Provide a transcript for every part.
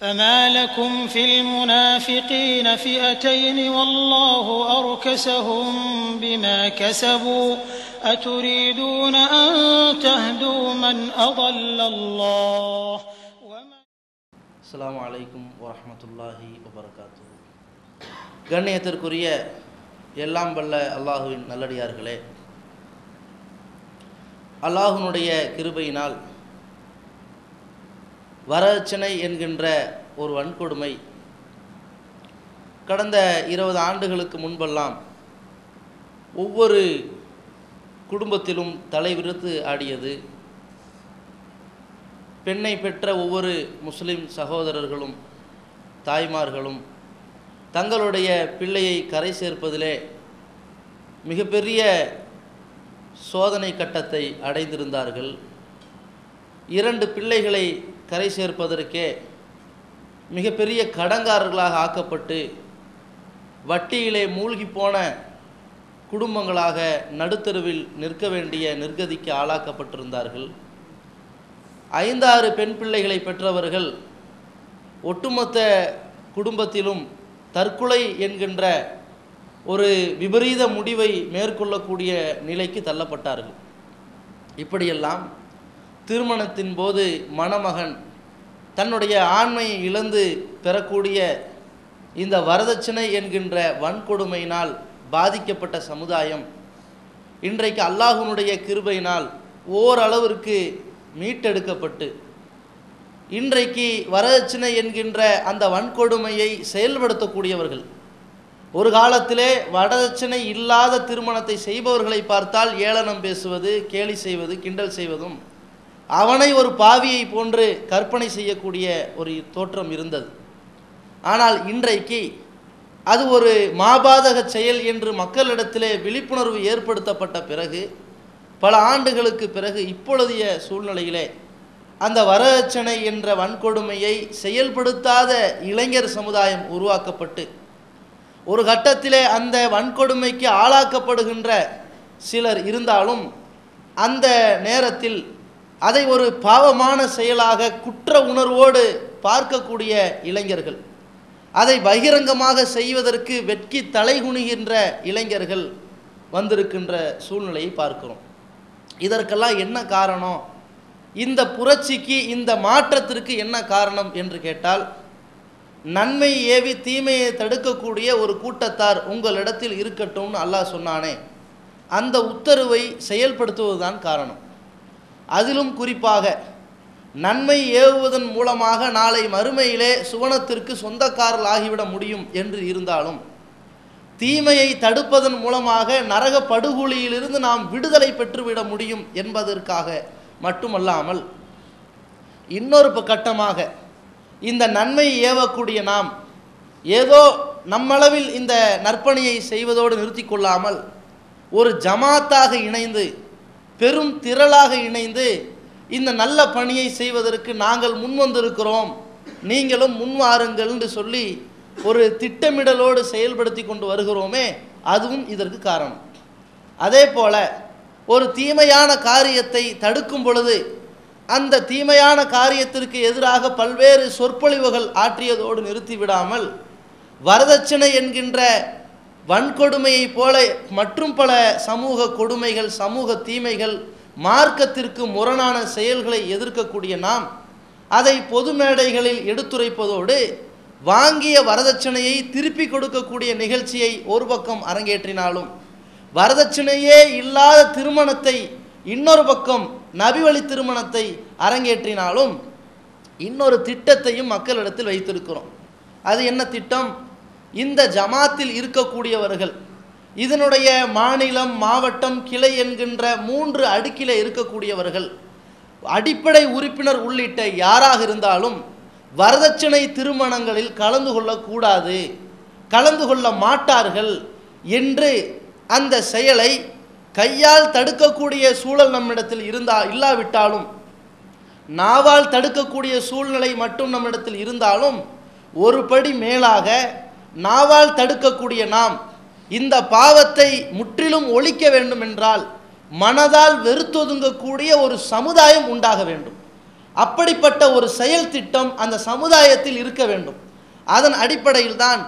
فما لكم في المنافقين فئتين والله أركسهم بما كسبوا أتريدون أن تهدوا من أضل الله. السلام عليكم ورحمة الله وبركاته. கண்ணியத்திற்குரிய எல்லாம் வல்ல அல்லாஹுவின் நல்லடியார்களே, அல்லாஹ்வுடைய கிருபையினால் வரதட்சணை என்கின்ற ஒரு வன்கொடுமை கடந்த 20 ஆண்டுகளுக்கு முன்பெல்லாம் ஒவ்வொரு குடும்பத்திலும் தலைவிரித்து ஆடியது. பெண்ணை பெற்ற ஒவ்வொரு முஸ்லிம் சகோதரர்களும் தாய்மார்களும் தங்களுடைய பிள்ளையை கரை சேர்ப்பதிலே மிகப்பெரிய சோதனை கட்டத்தை அடைந்திருந்தார்கள். 2 பிள்ளைகளை கரை சேர்ப்பதற்கே மிகப்பெரிய கடங்காரர்களாக ஆக்கப்பட்டு வட்டியிலே மூழ்கி போன குடும்பங்களாக நடுத்தருவில் நிற்க வேண்டிய நிர்கதிக்கு ஆளாக்கப்பட்டிருந்தார்கள். 5-6 பெண் பிள்ளைகளை பெற்றவர்கள் ஒட்டுமொத்த குடும்பத்திலும் தற்கொலை என்கின்ற ஒரு விபரீத முடிவை மேற்கொள்ளக்கூடிய நிலைக்கு தள்ளப்பட்டார்கள். இப்படியெல்லாம் திருமணத்தின் போது மணமகன் தன்னுடைய ஆண்மையை இழந்து பெறக்கூடிய இந்த வரதட்சணை என்கின்ற வன்கொடுமையினால் பாதிக்கப்பட்ட சமுதாயம் இன்றைக்கு அல்லாஹ்வுடைய கிருபையினால் ஓரளவிற்கு மீட்டெடுக்கப்பட்டு இன்றைக்கு வரதட்சணை என்கின்ற அந்த வன்கொடுமையை செயல்படுத்தக்கூடியவர்கள், ஒரு காலத்திலே வரதட்சணை இல்லாத திருமணத்தை செய்பவர்களை பார்த்தால் ஏளனம் பேசுவது, கேலி செய்வது, கிண்டல் செய்வதும் அவனை ஒரு பாவியை போன்று கற்பனை செய்யக்கூடிய ஒரு தோற்றம் இருந்தது. ஆனால் இன்றைக்கு அது ஒரு மாபாதக செயல் என்று மக்களிடத்திலே விழிப்புணர்வு ஏற்படுத்தப்பட்ட பிறகு, பல ஆண்டுகளுக்கு பிறகு இப்பொழுதைய சூழ்நிலையிலே அந்த வரதட்சணை என்ற வன்கொடுமையை செயல்படுத்தாத இளைஞர் சமுதாயம் உருவாக்கப்பட்டு ஒரு கட்டத்திலே அந்த வன்கொடுமைக்கு ஆளாக்கப்படுகின்ற சிலர் இருந்தாலும் அந்த நேரத்தில் அதை ஒரு பாவமான செயலாக குற்ற உணர்வோடு பார்க்கக்கூடிய இளைஞர்கள், அதை பகிரங்கமாக செய்வதற்கு வெட்கி தலைகுனிகின்ற இளைஞர்கள் வந்திருக்கின்ற சூழ்நிலையை பார்க்கிறோம். இதற்கெல்லாம் என்ன காரணம்? இந்த புரட்சிக்கு, இந்த மாற்றத்திற்கு என்ன காரணம் என்று கேட்டால், நன்மை ஏவி தீமையை தடுக்கக்கூடிய ஒரு கூட்டத்தார் உங்களிடத்தில் இருக்கட்டும்னு அல்லாஹ் சொன்னானே, அந்த உத்தரவை செயல்படுத்துவதுதான் காரணம். அதிலும் குறிப்பாக நன்மை ஏவுவதன் மூலமாக நாளை மறுமையிலே சுவனத்திற்கு சொந்தக்காரர்கள் ஆகிவிட முடியும் என்று இருந்தாலும், தீமையை தடுப்பதன் மூலமாக நரக படுகொலியிலிருந்து நாம் விடுதலை பெற்றுவிட முடியும் என்பதற்காக மட்டுமல்லாமல், இன்னொரு கட்டமாக இந்த நன்மை ஏவக்கூடிய நாம் ஏதோ நம்மளவில் இந்த நற்பணியை செய்வதோடு நிறுத்தி கொள்ளாமல் ஒரு ஜமாத்தாக இணைந்து, பெரும் திரளாக இணைந்து இந்த நல்ல பணியை செய்வதற்கு நாங்கள் முன்வந்திருக்கிறோம், நீங்களும் முன்வாருங்கள் என்று சொல்லி ஒரு திட்டமிடலோடு செயல்படுத்தி கொண்டு வருகிறோமே, அதுவும் இதற்கு காரணம். அதே போல ஒரு தீமையான காரியத்தை தடுக்கும் பொழுது அந்த தீமையான காரியத்திற்கு எதிராக பல்வேறு சொற்பொழிவுகள் ஆற்றியதோடு நிறுத்திவிடாமல், வரதட்சணை என்கின்ற வன்கொடுமையை போல மற்றும் பல சமூக கொடுமைகள், சமூக தீமைகள், மார்க்கத்திற்கு முரணான செயல்களை எதிர்க்கக்கூடிய நாம் அதை பொது மேடைகளில் எடுத்துரைப்பதோடு வாங்கிய வரதட்சணையை திருப்பி கொடுக்கக்கூடிய நிகழ்ச்சியை ஒரு பக்கம் அரங்கேற்றினாலும், வரதட்சணையே இல்லாத திருமணத்தை இன்னொரு பக்கம் நபிவழி திருமணத்தை அரங்கேற்றினாலும், இன்னொரு திட்டத்தையும் மக்களிடத்தில் வைத்திருக்கிறோம். அது என்ன திட்டம்? இந்த ஜமாத்தில் இருக்கக்கூடியவர்கள், இதனுடைய மாநிலம், மாவட்டம், கிளை என்கின்ற 3 அடுக்கிலே இருக்கக்கூடியவர்கள், அடிப்படை உறுப்பினர் உள்ளிட்ட யாராக இருந்தாலும் வரதட்சணை திருமணங்களில் கலந்து கொள்ளக்கூடாது, கலந்து கொள்ள மாட்டார்கள் என்று அந்த செயலை கையால் தடுக்கக்கூடிய சூழல் நம்மிடத்தில் இல்லாவிட்டாலும், நாவால் தடுக்கக்கூடிய சூழ்நிலை மட்டும் நம்மிடத்தில் இருந்தாலும், ஒரு படி மேலாக நாவால் தடுக்கக்கூடிய நாம் இந்த பாவத்தை முற்றிலும் ஒழிக்க வேண்டும் என்றால் மனதால் வெறுத்தொதுங்கக்கூடிய ஒரு சமுதாயம் உண்டாக வேண்டும். அப்படிப்பட்ட ஒரு செயல் திட்டம் அந்த சமுதாயத்தில் இருக்க வேண்டும். அதன் அடிப்படையில் தான்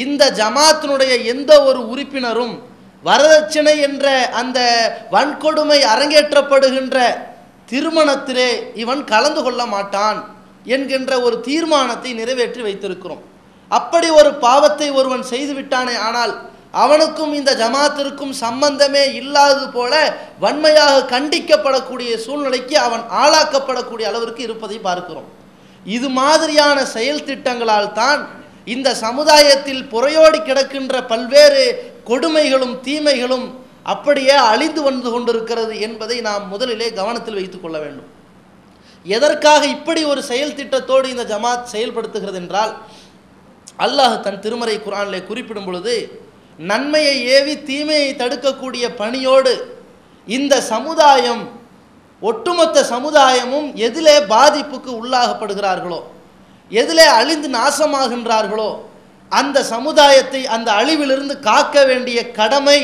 இந்த ஜமாத்தினுடைய எந்த ஒரு உறுப்பினரும் வரதட்சணை என்ற அந்த வன்கொடுமை அரங்கேற்றப்படுகின்ற திருமணத்திலே இவன் கலந்து கொள்ள மாட்டான் என்கின்ற ஒரு தீர்மானத்தை நிறைவேற்றி வைத்திருக்கிறோம். அப்படி ஒரு பாவத்தை ஒருவன் செய்துவிட்டானே ஆனால் அவனுக்கும் இந்த ஜமாத்திற்கும் சம்பந்தமே இல்லாதது போல வன்மையாக கண்டிக்கப்படக்கூடிய சூழ்நிலைக்கு அவன் ஆளாக்கப்படக்கூடிய அளவிற்கு இருப்பதை பார்க்கிறோம். இது மாதிரியான செயல் திட்டங்களால் தான் இந்த சமுதாயத்தில் புறையோடி கிடக்கின்ற பல்வேறு கொடுமைகளும் தீமைகளும் அப்படியே அழிந்து வந்து கொண்டிருக்கிறது என்பதை நாம் முதலிலே கவனத்தில் வைத்துக் கொள்ள வேண்டும். எதற்காக இப்படி ஒரு செயல் திட்டத்தோடு இந்த ஜமாத் செயல்படுத்துகிறது என்றால், அல்லாஹ் தன் திருமறை குர்ஆனிலே குறிப்பிடும் பொழுது நன்மையை ஏவி தீமையை தடுக்கக்கூடிய பணியோடு இந்த சமுதாயம், ஒட்டுமொத்த சமுதாயமும் எதிலே பாதிப்புக்கு உள்ளாகப்படுகிறார்களோ, எதிலே அழிந்து நாசமாகின்றார்களோ அந்த சமுதாயத்தை அந்த அழிவிலிருந்து காக்க வேண்டிய கடமை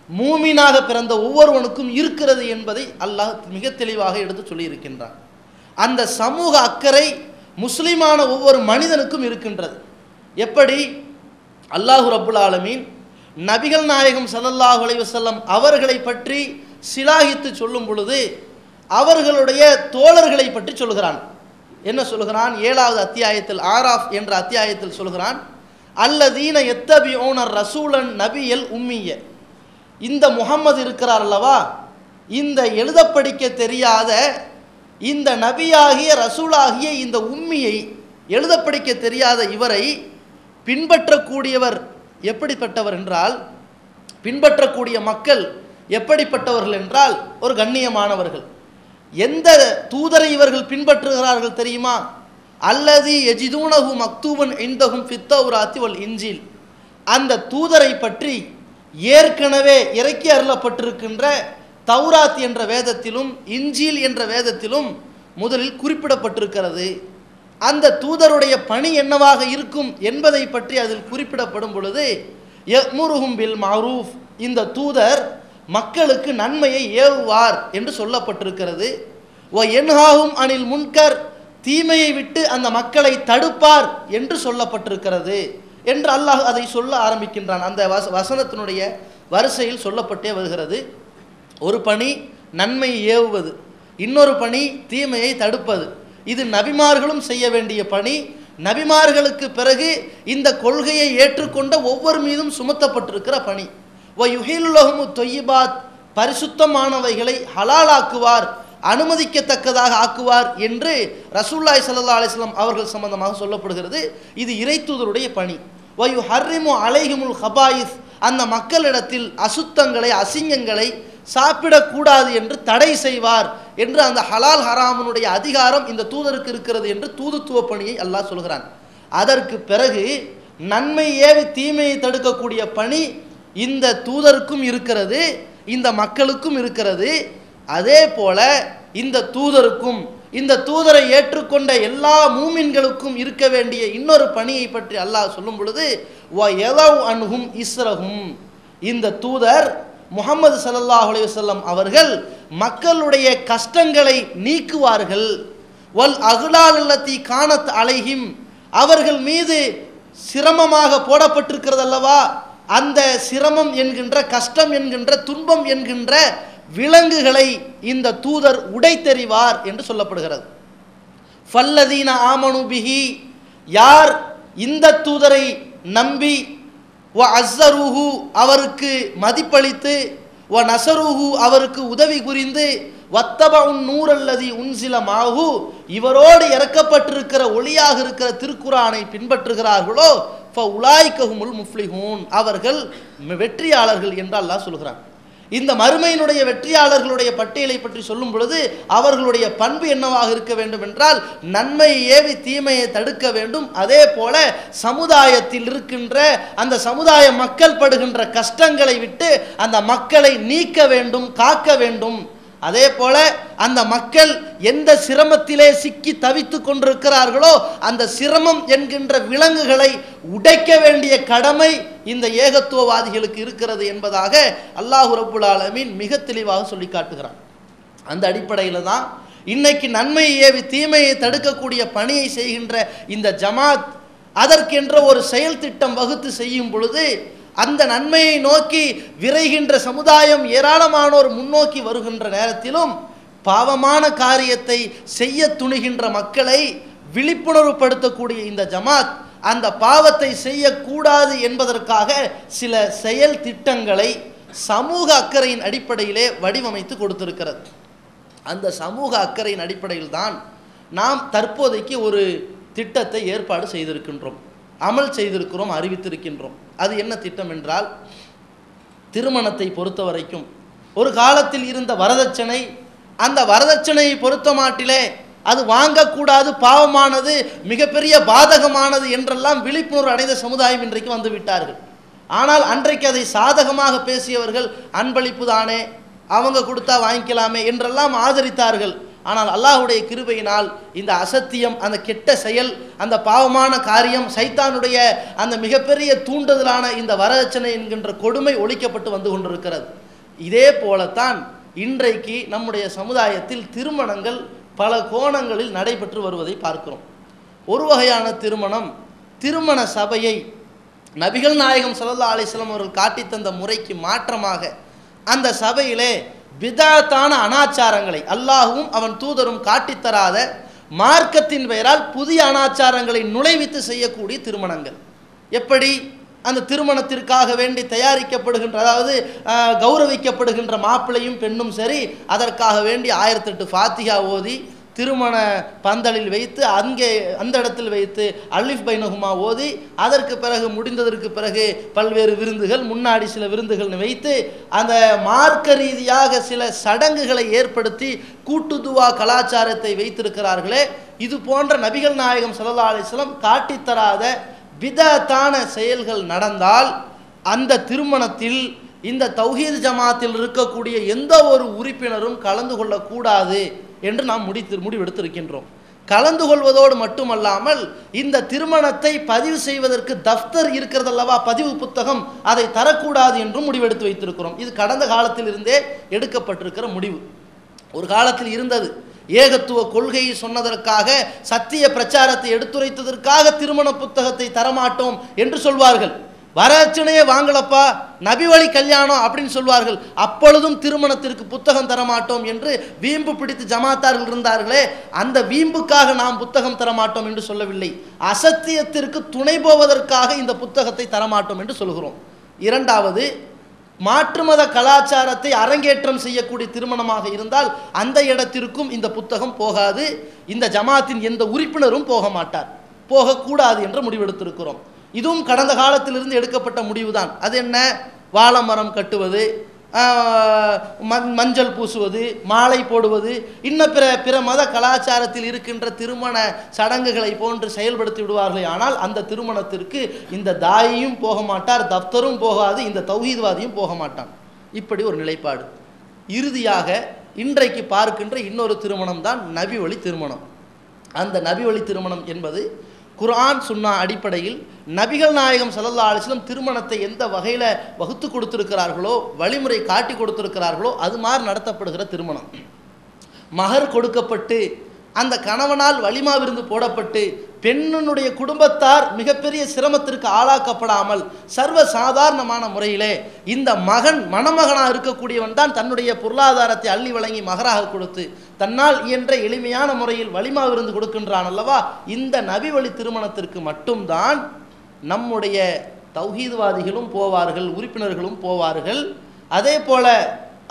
மூமினாக பிறந்த ஒவ்வொருவனுக்கும் இருக்கிறது என்பதை அல்லாஹ் மிக தெளிவாக எடுத்து சொல்லியிருக்கின்றான். அந்த சமூக அக்கறை முஸ்லிமான ஒவ்வொரு மனிதனுக்கும் இருக்கின்றது. எப்படி அல்லாஹு ரப்புல் ஆலமீன் நபிகள் நாயகம் ஸல்லல்லாஹு அலைஹி வஸல்லம் அவர்களை பற்றி சிலாகித்து சொல்லும் பொழுது அவர்களுடைய தோழர்களை பற்றி சொல்கிறான். என்ன சொல்கிறான்? 7வது அத்தியாயத்தில், ஆராஃப் என்ற அத்தியாயத்தில் சொல்கிறான், அல்லதீன யத்தபிஊன ரசூலன் நபியல் உம்மிய. இந்த முஹம்மது இருக்கிறார் அல்லவா, இந்த எழுத படிக்க தெரியாத இந்த நபியாகிய ரசூலாகிய இந்த உம்மியை, எழுத படிக்க தெரியாத இவரை பின்பற்றக்கூடியவர் எப்படிப்பட்டவர் என்றால், பின்பற்றக்கூடிய மக்கள் எப்படிப்பட்டவர்கள் என்றால் ஒரு கண்ணியமானவர்கள். எந்த தூதரை இவர்கள் பின்பற்றுகிறார்கள் தெரியுமா? அல்லதி யஜிதூனஹு மக்தூபன் இந்தஹும் ஃபித்தௌராத்தி வல் இன்ஜீல். அந்த தூதரை பற்றி ஏற்கனவே இறக்கி அருளப்பட்டிருக்கின்ற தௌராத் என்ற வேதத்திலும் இன்ஜீல் என்ற வேதத்திலும் முதலில் குறிப்பிடப்பட்டிருக்கிறது. அந்த தூதருடைய பணி என்னவாக இருக்கும் என்பதை பற்றி அதில் குறிப்பிடப்படும் பொழுது யஅ்முருஹும் பில் மஅரூஃப், இந்த தூதர் மக்களுக்கு நன்மையை ஏவுவார் என்று சொல்லப்பட்டிருக்கிறது. வ யன்ஹாஹும் அனில் முன்கர், தீமையை விட்டு அந்த மக்களை தடுப்பார் என்று சொல்லப்பட்டிருக்கிறது என்று அல்லாஹ் அதை சொல்ல ஆரம்பிக்கின்றான். அந்த வசனத்தினுடைய வரிசையில் சொல்லப்பட்டே வருகிறது. ஒரு பணி நன்மையை ஏவுவது, இன்னொரு பணி தீமையை தடுப்பது. இது நபிமார்களும் செய்ய வேண்டிய பணி. நபிமார்களுக்கு பிறகு இந்த கொள்கையை ஏற்றுக்கொண்ட ஒவ்வொரு மீதும் சுமத்தப்பட்டிருக்கிற பணி. வயுஹிலுலஹுமு தொய்யிபாத், பரிசுத்தமானவைகளை ஹலாலாக்குவார், அனுமதிக்கத்தக்கதாக ஆக்குவார் என்று ரசூலுல்லாஹி ஸல்லல்லாஹு அலைஹி வஸல்லம் அவர்கள் சம்பந்தமாக சொல்லப்படுகிறது. இது இறைத்தூதருடைய பணி. வயு ஹர்ரிமு அலைஹிமுல் ஹபாயிஸ், அந்த மக்களிடத்தில் அசுத்தங்களை அசிங்கங்களை சாப்பிடக்கூடாது என்று தடை செய்வார் என்று அந்த ஹலால் ஹராமனுடைய அதிகாரம் இந்த தூதருக்கு இருக்கிறது என்று தூதுத்துவ பணியை அல்லாஹ் சொல்கிறான். அதற்கு பிறகு நன்மை ஏவி தீமையை தடுக்கக்கூடிய பணி இந்த தூதருக்கும் இருக்கிறது, இந்த மக்களுக்கும் இருக்கிறது. அதே போல இந்த தூதருக்கும் இந்த தூதரை ஏற்றுக்கொண்ட எல்லா மூமின்களுக்கும் இருக்க வேண்டிய இன்னொரு பணியை பற்றி அல்லாஹ் சொல்லும் பொழுது வயலவ் அன்ஹும் இஸ்ரஹும், இந்த தூதர் முஹம்மது ஸல்லல்லாஹு அலைஹி வஸல்லம் அவர்கள் மக்களுடைய கஷ்டங்களை நீக்குவார்கள். வல் அக்லால் அல்லதி கானத் அலைஹிம், அவர்கள் மீது சிரமமாக போடப்பட்டிருக்கிறது அல்லவா, அந்த சிரமம் என்கின்ற கஷ்டம் என்கின்ற துன்பம் என்கின்ற விலங்குகளை இந்த தூதர் உடைத்தெறிவார் என்று சொல்லப்படுகிறது. ஃபல்லதீன ஆமனு பிஹி, யார் இந்த தூதரை நம்பி, வ அஸ்ஸருஹு, அவருக்கு மதிப்பளித்து, வ நஸருஹு, அவருக்கு உதவி புரிந்து, வத்தபஉன் நூரல்லதி உன்சில மாஹு, இவரோடு இறக்கப்பட்டிருக்கிற ஒளியாக இருக்கிற திருக்குரானை பின்பற்றுகிறார்களோ ஃபஉலாயிகஹுமுல் முஃப்லிஹூன், அவர்கள் வெற்றியாளர்கள் என்று அல்லாஹ் சொல்கிறான். இந்த மறுமையினுடைய வெற்றியாளர்களுடைய பட்டியலை பற்றி சொல்லும் பொழுது அவர்களுடைய பண்பு என்னவாக இருக்க வேண்டும் என்றால் நன்மையை ஏவி தீமையை தடுக்க வேண்டும். அதே போல சமுதாயத்தில் இருக்கின்ற அந்த சமுதாய மக்கள் படுகின்ற கஷ்டங்களை விட்டு அந்த மக்களை நீக்க வேண்டும், காக்க வேண்டும். அதே போல அந்த மக்கள் எந்த சிரமத்திலே சிக்கி தவித்து கொண்டிருக்கிறார்களோ அந்த சிரமம் என்கின்ற விலங்குகளை உடைக்க வேண்டிய கடமை இந்த ஏகத்துவவாதிகளுக்கு இருக்கிறது என்பதாக அல்லாஹ் ரப்புல் ஆலமீன் மிக தெளிவாக சொல்லி காட்டுகிறான். அந்த அடிப்படையில் தான் இன்னைக்கு நன்மையை ஏவி தீமையை தடுக்கக்கூடிய பணியை செய்கின்ற இந்த ஜமாத் அதற்கென்ற ஒரு செயல் திட்டம் வகுத்து செய்யும் பொழுது அந்த நன்மையை நோக்கி விரைகின்ற சமுதாயம் ஏராளமானோர் முன்னோக்கி வருகின்ற நேரத்திலும் பாவமான காரியத்தை செய்ய துணிகின்ற மக்களை விழிப்புணர்வு படுத்தக்கூடிய இந்த ஜமாத் அந்த பாவத்தை செய்யக்கூடாது என்பதற்காக சில செயல் திட்டங்களை சமூக அக்கறையின் அடிப்படையிலே வடிவமைத்து கொடுத்திருக்கிறது. அந்த சமூக அக்கறையின் அடிப்படையில் தான் நாம் தற்போதைக்கு ஒரு திட்டத்தை ஏற்பாடு செய்திருக்கின்றோம், அமல் செய்திருக்கிறோம், அறிவித்திருக்கின்றோம். அது என்ன திட்டம் என்றால், திருமணத்தை பொறுத்த வரைக்கும் ஒரு காலத்தில் இருந்த வரதட்சணை, அந்த வரதட்சணையை பொறுத்த மாட்டிலே அது வாங்கக்கூடாது, பாவமானது, மிகப்பெரிய பாதகமானது என்றெல்லாம் விழிப்புணர்வு அடைந்த சமுதாயம் இன்றைக்கு வந்து விட்டார்கள். ஆனால் அன்றைக்கு அதை சாதகமாக பேசியவர்கள் அன்பளிப்பு தானே, அவங்க கொடுத்தா வாங்கிக்கலாமே என்றெல்லாம் ஆதரித்தார்கள். ஆனால் அல்லாஹ்வுடைய கிருபையினால் இந்த அசத்தியம், அந்த கெட்ட செயல், அந்த பாவமான காரியம், சைத்தானுடைய அந்த மிகப்பெரிய தூண்டுதலான இந்த வரதட்சணை என்கின்ற கொடுமை ஒழிக்கப்பட்டு வந்து கொண்டிருக்கிறது. இதே போலத்தான் இன்றைக்கு நம்முடைய சமுதாயத்தில் திருமணங்கள் பல கோணங்களில் நடைபெற்று வருவதை பார்க்கிறோம். ஒரு வகையான திருமணம், திருமண சபையை நபிகள் நாயகம் ஸல்லல்லாஹு அலைஹி வஸல்லம் அவர்கள் காட்டி தந்த முறைக்கு மாற்றமாக அந்த சபையிலே பிதாத்தான அனாச்சாரங்களை அல்லாஹ்வும் அவன் தூதரும் காட்டித்தராத மார்க்கத்தின் பெயரால் புதிய அனாச்சாரங்களை நுழைவித்து செய்யக்கூடிய திருமணங்கள். எப்படி அந்த திருமணத்திற்காக வேண்டி தயாரிக்கப்படுகின்ற, அதாவது கௌரவிக்கப்படுகின்ற மாப்பிள்ளையும் பெண்ணும் சரி, அதற்காக வேண்டி 1008 ஃபாத்திஹா ஓதி திருமண பந்தலில் வைத்து அங்கே அந்த இடத்தில் வைத்து அலிஃப் பைனஹுமா ஓதி அதற்கு பிறகு முடிந்ததற்கு பிறகு பல்வேறு விருந்துகள், முன்னாடி சில விருந்துகள் வைத்து அந்த மார்க்க ரீதியாக சில சடங்குகளை ஏற்படுத்தி கூட்டுதுவா கலாச்சாரத்தை வைத்திருக்கிறார்களே, இது போன்ற நபிகள் நாயகம் ஸல்லல்லாஹு அலைஹி வஸல்லம் காட்டித்தராத பிதத்தான செயல்கள் நடந்தால் அந்த திருமணத்தில் இந்த தௌஹீத் ஜமாத்தில் இருக்கக்கூடிய எந்த ஒரு உறுப்பினரும் கலந்து கொள்ளக்கூடாது என்று நாம் முடிவெடுத்திருக்கின்றோம். கலந்து கொள்வதோடு மட்டுமல்லாமல் இந்த திருமணத்தை பதிவு செய்வதற்கு தஃப்தர் இருக்கிறதல்லவா, பதிவு புத்தகம், அதை தரக்கூடாது என்றும் முடிவெடுத்து வைத்திருக்கிறோம். இது கடந்த காலத்தில் இருந்தே எடுக்கப்பட்டிருக்கிற முடிவு. ஒரு காலத்தில் இருந்தது, ஏகத்துவ கொள்கையை சொன்னதற்காக, சத்திய பிரச்சாரத்தை எடுத்துரைத்ததற்காக திருமண புத்தகத்தை தரமாட்டோம் என்று சொல்வார்கள். வரதட்சணையே வாங்கலப்பா, நபி வழி கல்யாணம் அப்படின்னு சொல்வார்கள். அப்பொழுதும் திருமணத்திற்கு புத்தகம் தரமாட்டோம் என்று வீம்பு பிடித்து ஜமாத்தார்கள் இருந்தார்களே, அந்த வீம்புக்காக நாம் புத்தகம் தரமாட்டோம் என்று சொல்லவில்லை, அசத்தியத்திற்கு துணை போவதற்காக இந்த புத்தகத்தை தரமாட்டோம் என்று சொல்கிறோம். இரண்டாவது, மாற்று மத கலாச்சாரத்தை அரங்கேற்றம் செய்யக்கூடிய திருமணமாக இருந்தால் அந்த இடத்திற்கும் இந்த புத்தகம் போகாது, இந்த ஜமாத்தின் எந்த உறுப்பினரும் போக மாட்டார், போகக்கூடாது என்று முடிவெடுத்திருக்கிறோம். இதுவும் கடந்த காலத்திலிருந்து எடுக்கப்பட்ட முடிவுதான். அது என்ன, வாழை மரம் கட்டுவது, மஞ்சள் பூசுவது, மாலை போடுவது, இன்னும் பிற மத கலாச்சாரத்தில் இருக்கின்ற திருமண சடங்குகளை போன்று செயல்படுத்தி விடுவார்களே. ஆனால் அந்த திருமணத்திற்கு இந்த தாயியும் போக மாட்டார், தப்தரும் போகாது, இந்த தௌஹீத்வாதியும் போக மாட்டான். இப்படி ஒரு நிலைப்பாடு. இறுதியாக இன்றைக்கு பார்க்கின்ற இன்னொரு திருமணம் தான் நபி வழி திருமணம். அந்த நபி வழி திருமணம் என்பது குர்ஆன் சுன்னா அடிப்படையில் நபிகள் நாயகம் ஸல்லல்லாஹு அலைஹி வஸல்லம் திருமணத்தை எந்த வகையில் வகுத்து கொடுத்திருக்கிறார்களோ, வழிமுறை காட்டி கொடுத்திருக்கிறார்களோ அது மாதிரி நடத்தப்படுகிற திருமணம். மகர் கொடுக்கப்பட்டு அந்த கணவனால் வலிமா விருந்து போடப்பட்டு பெண்ணுடைய குடும்பத்தார் மிகப்பெரிய சிரமத்திற்கு ஆளாக்கப்படாமல் சர்வ சாதாரணமான முறையிலே இந்த மகன் மணமகனாக இருக்கக்கூடியவன் தான் தன்னுடைய பொருளாதாரத்தை அள்ளி வழங்கி மகராக கொடுத்து தன்னால் இயன்ற எளிமையான முறையில் வலிமா விருந்து கொடுக்கின்றான் அல்லவா. இந்த நபி வழி திருமணத்திற்கு மட்டும்தான் நம்முடைய தௌஹீத்வாதிகளும் போவார்கள், உறுப்பினர்களும் போவார்கள், அதே போல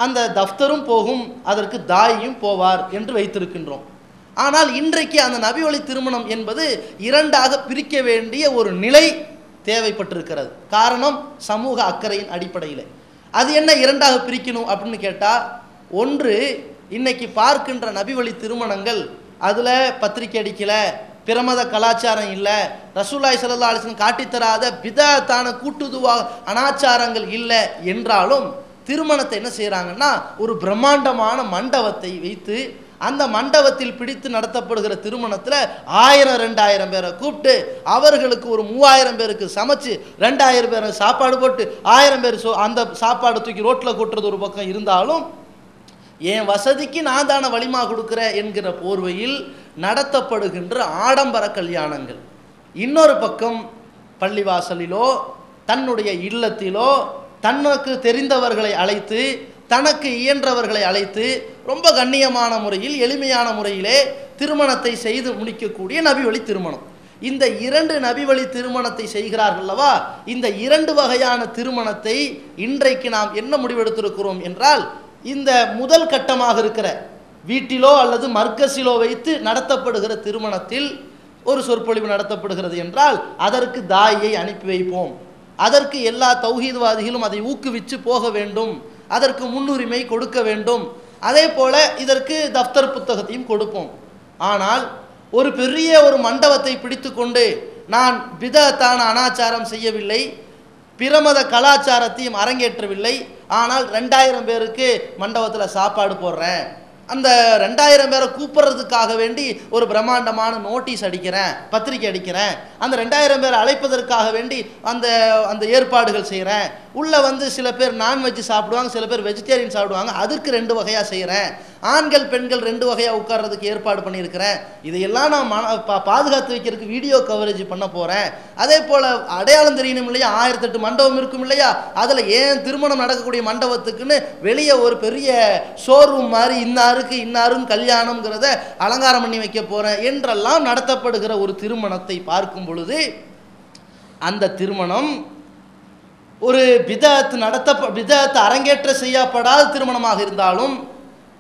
அந்த தஃப்தரும் போகும், அதற்கு தாயும் போவார் என்று வைத்திருக்கின்றோம். ஆனால் இன்றைக்கு அந்த நபி வழி திருமணம் என்பது இரண்டாக பிரிக்க வேண்டிய ஒரு நிலை தேவைப்பட்டிருக்கிறது. காரணம் சமூக அக்கறையின் அடிப்படையில். அது என்ன இரண்டாக பிரிக்கணும் அப்படின்னு கேட்டால், ஒன்று, இன்னைக்கு பார்க்கின்ற நபி வழி திருமணங்கள் அதில் பத்திரிக்கை அடிக்கல, பிரமத கலாச்சாரம் இல்லை, ரசூலுல்லாஹி ஸல்லல்லாஹு அலைஹி வஸல்லம் காட்டித்தராத பிதத்தான கூட்டுதுவா அனாச்சாரங்கள் இல்லை என்றாலும் திருமணத்தை என்ன செய்கிறாங்கன்னா ஒரு பிரம்மாண்டமான மண்டபத்தை வைத்து அந்த மண்டபத்தில் பிடித்து நடத்தப்படுகிற திருமணத்தில் 1000-2000 பேரை கூப்பிட்டு அவர்களுக்கு ஒரு 3000 பேருக்கு சமைச்சு 2000 பேரை சாப்பாடு போட்டு 1000 பேர் அந்த சாப்பாடு தூக்கி ரோட்டில் கொட்டுறது ஒரு பக்கம் இருந்தாலும் என் வசதிக்கு நான் தானே வலிமா கொடுக்குறேன் என்கிற போர்வையில் நடத்தப்படுகின்ற ஆடம்பர கல்யாணங்கள். இன்னொரு பக்கம் பள்ளிவாசலிலோ தன்னுடைய இல்லத்திலோ தனக்கு தெரிந்தவர்களை அழைத்து தனக்கு இயன்றவர்களை அழைத்து ரொம்ப கண்ணியமான முறையில் எளிமையான முறையிலே திருமணத்தை செய்து முடிக்கக்கூடிய நபி வழி திருமணம். இந்த 2 நபி வழி திருமணத்தை செய்கிறார்கள் அல்லவா? இந்த 2 வகையான திருமணத்தை இன்றைக்கு நாம் என்ன முடிவெடுத்திருக்கிறோம் என்றால், இந்த முதல் கட்டமாக இருக்கிற வீட்டிலோ அல்லது மர்க்கஸிலோ வைத்து நடத்தப்படுகிற திருமணத்தில் ஒரு சொற்பொழிவு நடத்தப்படுகிறது என்றால் அதற்கு தாயை அனுப்பி வைப்போம், அதற்கு எல்லா தௌஹீத்வாதிகளும் அதை ஊக்குவித்து போக வேண்டும், அதற்கு முன்னுரிமை கொடுக்க வேண்டும், அதே போல இதற்கு தஃப்தர் புத்தகத்தையும் கொடுப்போம். ஆனால் ஒரு பெரிய ஒரு மண்டபத்தை பிடித்து கொண்டு நான் பிதத்தான அனாச்சாரம் செய்யவில்லை, பிரமத கலாச்சாரத்தையும் அரங்கேற்றவில்லை, ஆனால் 2000 பேருக்கு மண்டபத்தில் சாப்பாடு போடுறேன், அந்த 2000 பேரை கூப்பிட்றதுக்காக வேண்டி ஒரு பிரம்மாண்டமான நோட்டீஸ் அடிக்கிறேன், பத்திரிக்கை அடிக்கிறேன், அந்த 2000 பேரை அழைப்பதற்காக வேண்டி அந்த ஏற்பாடுகள் செய்கிறேன், உள்ளே வந்து சில பேர் நான்வெஜ் சாப்பிடுவாங்க, சில பேர் வெஜிடேரியன் சாப்பிடுவாங்க, அதுக்கு 2 வகையாக செய்கிறேன், ஆண்கள் பெண்கள் 2 வகையாக உட்கார்றதுக்கு ஏற்பாடு பண்ணியிருக்கிறேன், இதையெல்லாம் நான் பாதுகாத்து வைக்கிறதுக்கு வீடியோ கவரேஜ் பண்ண போகிறேன். அதே போல் அடையாளம் தெரியணும் இல்லையா, 1008 மண்டபம் இருக்கும் இல்லையா, அதில் ஏன் திருமணம் நடக்கக்கூடிய மண்டபத்துக்குன்னு வெளியே ஒரு பெரிய ஷோரூம் மாதிரி இன்னாரும் கல்யாணம்ங்கிறத அலங்காரம் பண்ணி வைக்க போகிறேன் என்றெல்லாம் நடத்தப்படுகிற ஒரு திருமணத்தை பார்க்கும் பொழுது, அந்த திருமணம் ஒரு பிதஅத் அரங்கேற்ற செய்யப்படாத திருமணமாக இருந்தாலும்,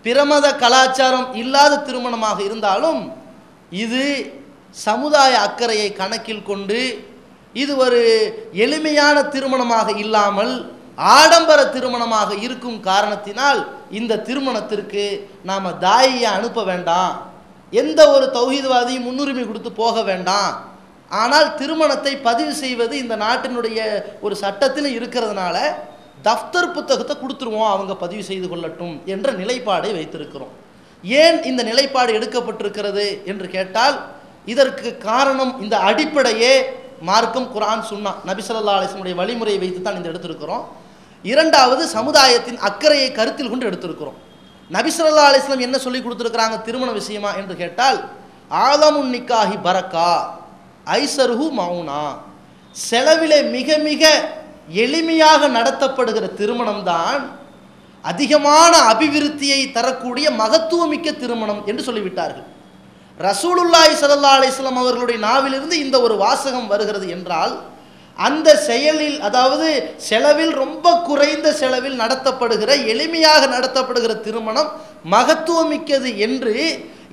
பிரமத கலாச்சாரம் இல்லாத திருமணமாக இருந்தாலும், இது சமுதாய அக்கறையை கணக்கில் கொண்டு இது ஒரு எளிமையான திருமணமாக இல்லாமல் ஆடம்பர திருமணமாக இருக்கும் காரணத்தினால் இந்த திருமணத்திற்கு நாம் தாயை அனுப்ப வேண்டாம், எந்த ஒரு தௌஹீத்வாதியும் முன்னுரிமை கொடுத்து போக வேண்டாம், ஆனால் திருமணத்தை பதிவு செய்வது இந்த நாட்டினுடைய ஒரு சட்டத்தில் இருக்கிறதுனால தஃப்தர் புத்தகத்தை கொடுத்துருவோம், அவங்க பதிவு செய்து கொள்ளட்டும் என்ற நிலைப்பாடை வைத்திருக்கிறோம். ஏன் இந்த நிலைப்பாடு எடுக்கப்பட்டிருக்கிறது என்று கேட்டால், இதற்கு காரணம் இந்த அடிப்படையே மார்க்கம், குர்ஆன், சுன்னா, நபி ஸல்லல்லாஹு அலைஹி வஸல்லம் வழிமுறையை வைத்து தான் இந்த எடுத்திருக்கிறோம். இரண்டாவது, சமுதாயத்தின் அக்கறையை கருத்தில் கொண்டு எடுத்திருக்கிறோம். நபி ஸல்லல்லாஹு அலைஹி வஸல்லம் என்ன சொல்லி கொடுத்துருக்கிறாங்க திருமண விஷயமா என்று கேட்டால், ஆலமுன் நிக்காஹி பரக்கா ஐசருஹு மௌனா, செலவிலே மிக மிக எளிமையாக நடத்தப்படுகிற திருமணம் தான் அதிகமான அபிவிருத்தியை தரக்கூடிய மகத்துவமிக்க திருமணம் என்று சொல்லிவிட்டார்கள். ரசூலுல்லாஹி ஸல்லல்லாஹு அலைஹி வஸல்லம் அவர்களுடைய நாவிலிருந்து இந்த ஒரு வாசகம் வருகிறது என்றால், அந்த செயலில், அதாவது செலவில் ரொம்ப குறைந்த செலவில் நடத்தப்படுகிற எளிமையாக நடத்தப்படுகிற திருமணம் மகத்துவமிக்கது என்று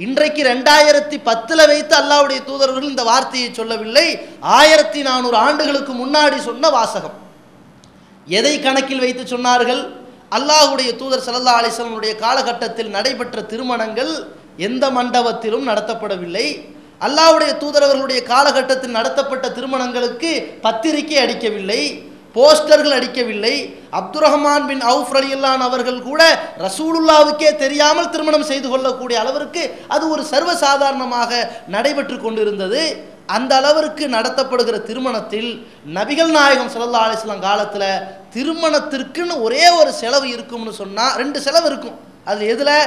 இன்றைக்கு 2010 வைத்து அல்லாஹ்வுடைய தூதர்கள் இந்த வார்த்தையை சொல்லவில்லை, 1400 ஆண்டுகளுக்கு முன்னாடி சொன்ன வாசகம். எதை கணக்கில் வைத்து சொன்னார்கள்? அல்லாஹ்வுடைய தூதர் ஸல்லல்லாஹு அலைஹி வஸல்லம் காலகட்டத்தில் நடைபெற்ற திருமணங்கள் எந்த மண்டபத்திலும் நடத்தப்படவில்லை. அல்லாஹ்வுடைய தூதரவர்களுடைய காலகட்டத்தில் நடத்தப்பட்ட திருமணங்களுக்கு பத்திரிகை அடிக்கவில்லை, போஸ்டர்கள் அடிக்கவில்லை. அப்துர் ரஹ்மான் பின் அவுஃப் ரலியல்லாஹு அன்ஹு அவர்கள் கூட ரசூலுல்லாவுக்கே தெரியாமல் திருமணம் செய்து கொள்ளக்கூடிய அளவிற்கு அது ஒரு சர்வசாதாரணமாக நடைபெற்று கொண்டிருந்தது. அந்த அளவிற்கு நடத்தப்படுகிற திருமணத்தில் நபிகள் நாயகம் ஸல்லல்லாஹு அலைஹி வஸல்லம் காலத்தில் திருமணத்திற்குன்னு ஒரே ஒரு செலவு இருக்கும்னு சொன்னால் 2 செலவு இருக்கும். அது எதில்?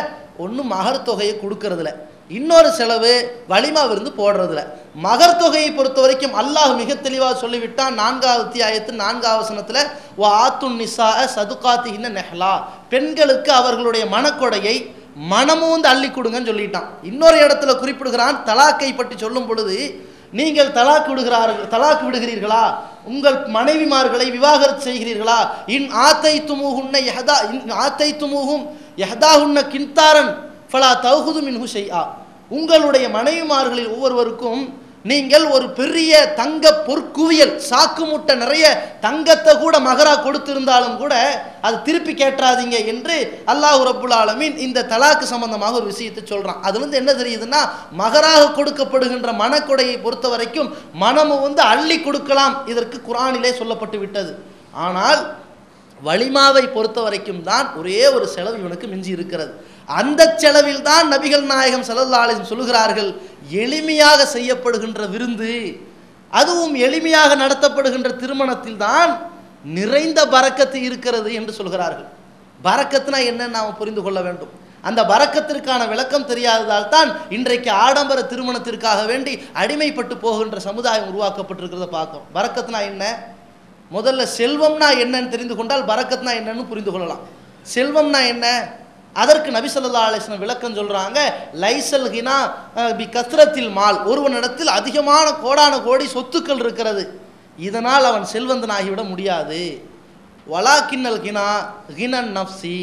ஒன்று மகர் தொகையை கொடுக்கறதுல, இன்னொரு செலவு வலிமா விருந்து போடுறதுல. மகர் தொகையை பொறுத்த வரைக்கும் அல்லாஹ் மிக தெளிவாக சொல்லிவிட்டான் 4வது அத்தியாயத்தின் 4வது வசனத்தில், வா ஆத்துன் நிசா சதுகாத்திஹின்ன நஹ்லா, பெண்களுக்கு அவர்களுடைய மனக்கொடையை மனமூந்து அள்ளி கொடுங்கன்னு சொல்லிட்டான். இன்னொரு இடத்துல குறிப்பிடுகிறான், தலாக்கை பற்றி சொல்லும் பொழுது, நீங்கள் தலாக் விடுகிறீர்களா, உங்கள் மனைவிமார்களை விவாகரத்து செய்கிறீர்களா, இன் ஆத்தைத்துமுஹும் யஹதாஹுன்ன கின்தாரன் ஃபலா தௌஹுது மின்ஹு ஷைஆ, உங்களுடைய மனைவிமார்களில் ஒவ்வொருவருக்கும் நீங்கள் ஒரு பெரிய தங்க பொற்குவியல், சாக்கு முட்டை நிறைய தங்கத்தை கூட மகரா கொடுத்திருந்தாலும் கூட அது திருப்பி கேட்றாதீங்க என்று அல்லாஹ் ரப்புல் ஆலமீன் இந்த தலாக்கு சம்பந்தமாக ஒரு விஷயத்தை சொல்றான். அது என்ன தெரியுதுன்னா, மகராக கொடுக்கப்படுகின்ற மனக்கொடையை பொறுத்த வரைக்கும் மனமும் அள்ளி கொடுக்கலாம், இதற்கு குர்ஆனிலே சொல்லப்பட்டு விட்டது. ஆனால் வலிமாவை பொறுத்த வரைக்கும் தான் ஒரே ஒரு செலவு இவனுக்கு மிஞ்சி இருக்கிறது. அந்த செலவில் தான் நபிகள் நாயகம் ஸல்லல்லாஹு அலைஹி வஸல்லம் சொல்கிறார்கள், எளிமையாக செய்யப்படுகின்ற விருந்து, அதுவும் எளிமையாக நடத்தப்படுகின்ற திருமணத்தில் தான் நிறைந்த பரக்கத்து இருக்கிறது என்று சொல்கிறார்கள். பரக்கத்துனா என்னன்னு நாம் புரிந்து கொள்ள வேண்டும். அந்த பரக்கத்திற்கான விளக்கம் தெரியாததால் தான் இன்றைக்கு ஆடம்பர திருமணத்திற்காக வேண்டி அடிமைப்பட்டு போகின்ற சமுதாயம் உருவாக்கப்பட்டிருக்கிறத பார்க்கும். பரக்கத்னா என்ன? முதல்ல செல்வம்னா என்னன்னு தெரிந்து கொண்டால் பரக்கத்னா என்னன்னு புரிந்து கொள்ளலாம். செல்வம்னா என்ன? அதற்கு நபி ஸல்லல்லாஹு அலைஹி வஸல்லம் விளக்கம் சொல்றாங்க. லைசல் ஹினா பி கஸ்ரத்தில் மால், ஒருவனிடத்தில் அதிகமான கோடான கோடி சொத்துக்கள் இருக்கிறது, இதனால் அவன் செல்வந்தனாகிவிட முடியாது. வலாக்கின்னல் ஹினா ஹினன் நஃப்சி,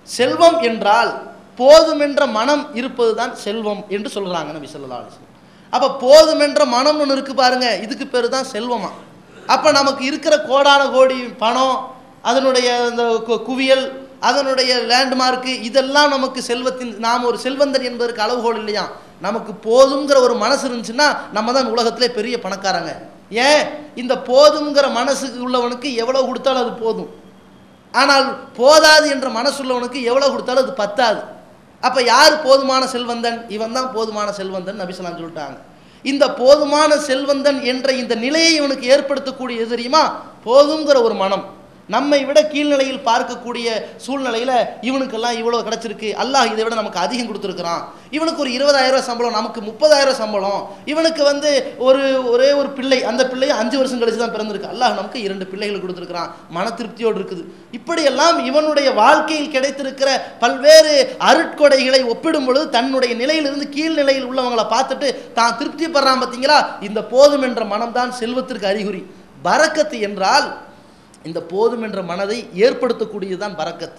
செல்வம் என்றால் போதுமென்ற மனம் இருப்பது தான் செல்வம் என்று சொல்கிறாங்க நபி ஸல்லல்லாஹு அலைஹி வஸல்லம். அப்போ போதுமென்ற மனம் ஒன்று இருக்கு பாருங்க, இதுக்கு பேர் தான் செல்வமா. அப்போ நமக்கு இருக்கிற கோடான கோடி பணம், அதனுடைய அந்த குவியல், அதனுடைய லேண்ட்மார்க்கு, இதெல்லாம் நமக்கு செல்வத்தின், நாம் ஒரு செல்வந்தன் என்பதற்கு அளவுகோல் இல்லையா. நமக்கு போதுங்கிற ஒரு மனசு இருந்துச்சுன்னா நம்ம தான் உலகத்திலே பெரிய பணக்காரங்க. ஏன்? இந்த போதுங்கிற மனசுக்கு உள்ளவனுக்கு எவ்வளோ கொடுத்தாலும் அது போதும், ஆனால் போதாது என்ற மனசு உள்ளவனுக்கு எவ்வளோ கொடுத்தாலும் அது பத்தாது. அப்போ யார் போதுமான செல்வந்தன்? இவன் தான் போதுமான செல்வந்தன் நபி ஸல்லல்லாஹு அலைஹி வஸல்லம் சொல்லிட்டாங்க. இந்த போதுமான செல்வந்தன் என்ற இந்த நிலையை இவனுக்கு ஏற்படுத்தக்கூடிய எது தெரியுமா? போதுங்கிற ஒரு மனம். நம்மை விட கீழ்நிலையில் பார்க்கக்கூடிய சூழ்நிலையில் இவனுக்கெல்லாம் இவ்வளோ கிடச்சிருக்கு, அல்லாஹ் இதை விட நமக்கு அதிகம் கொடுத்துருக்குறான், இவனுக்கு ஒரு 20,000 சம்பளம், நமக்கு 30,000 சம்பளம், இவனுக்கு ஒரே ஒரு பிள்ளை, அந்த பிள்ளையை 5 வருஷம் கழிச்சு தான் பிறந்திருக்கு, அல்லாஹ் நமக்கு 2 பிள்ளைகள் கொடுத்துருக்குறான், மன திருப்தியோடு இருக்குது. இப்படியெல்லாம் இவனுடைய வாழ்க்கையில் கிடைத்திருக்கிற பல்வேறு அருட்கொடைகளை ஒப்பிடும் பொழுது தன்னுடைய நிலையிலிருந்து கீழ்நிலையில் உள்ளவங்களை பார்த்துட்டு தான் திருப்தி படுறான். பார்த்தீங்களா? இந்த போதும் என்ற மனம்தான் செல்வத்திற்கு அறிகுறி. பரக்கத்து என்றால் இந்த போதும் என்ற மனதை ஏற்படுத்தக்கூடியதுதான் பரக்கத்.